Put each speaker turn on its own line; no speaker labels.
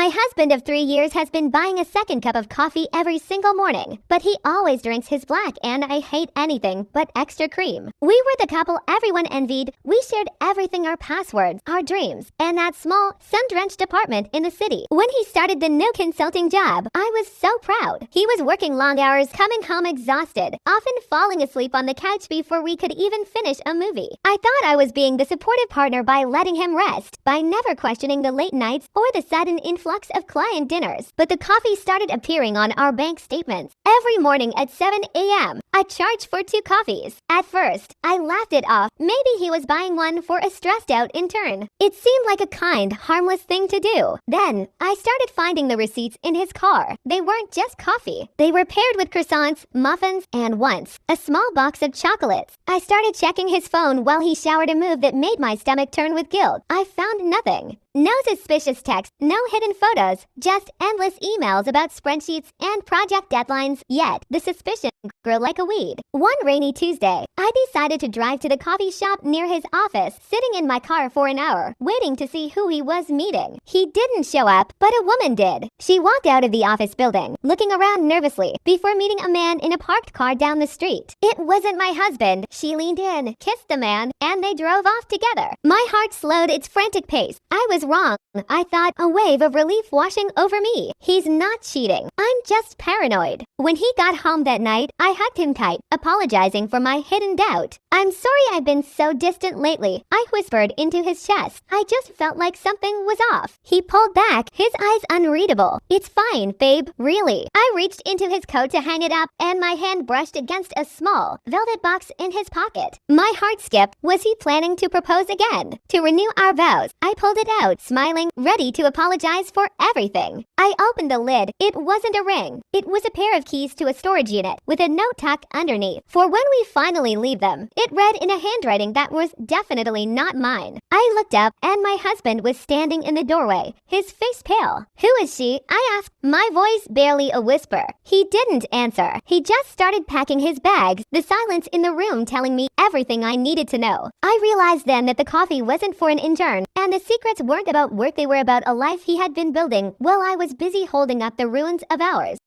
My husband of 3 years has been buying a second cup of coffee every single morning, but he always drinks his black and I hate anything but extra cream. We were the couple everyone envied. We shared everything, our passwords, our dreams, and that small, sun-drenched apartment in the city. When he started the new consulting job, I was so proud. He was working long hours, coming home exhausted, often falling asleep on the couch before we could even finish a movie. I thought I was being the supportive partner by letting him rest, by never questioning the late nights or the sudden influx of client dinners. But the coffee started appearing on our bank statements. Every morning at 7 a.m., I charged for 2 coffees. At first, I laughed it off. Maybe he was buying one for a stressed-out intern. It seemed like a kind, harmless thing to do. Then, I started finding the receipts in his car. They weren't just coffee. They were paired with croissants, muffins, and once, a small box of chocolates. I started checking his phone while he showered, a move that made my stomach turn with guilt. I found nothing. No suspicious text, no hidden photos, just endless emails about spreadsheets and project deadlines. Yet, the suspicion grew like a weed. One rainy Tuesday, I decided to drive to the coffee shop near his office, sitting in my car for an hour, waiting to see who he was meeting. He didn't show up, but a woman did. She walked out of the office building, looking around nervously, before meeting a man in a parked car down the street. It wasn't my husband. She leaned in, kissed the man, and they drove off together. My heart slowed its frantic pace. I was wrong. I thought, a wave of relief washing over me. He's not cheating. I'm just paranoid. When he got home that night, I hugged him tight, apologizing for my hidden doubt. I'm sorry I've been so distant lately, I whispered into his chest. I just felt like something was off. He pulled back, his eyes unreadable. It's fine, babe, really. I reached into his coat to hang it up, and my hand brushed against a small, velvet box in his pocket. My heart skipped. Was he planning to propose again? To renew our vows? I pulled it out, smiling, ready to apologize for everything. I opened the lid. It wasn't a ring. It was a pair of keys to a storage unit with a note tucked underneath. For when we finally leave them, it read in a handwriting that was definitely not mine. I looked up, and my husband was standing in the doorway, his face pale. Who is she? I asked, my voice barely a whisper. He didn't answer. He just started packing his bags, the silence in the room telling me everything I needed to know. I realized then that the coffee wasn't for an intern, and the secrets weren't about work, they were about a life he had been building while I was busy holding up the ruins of ours.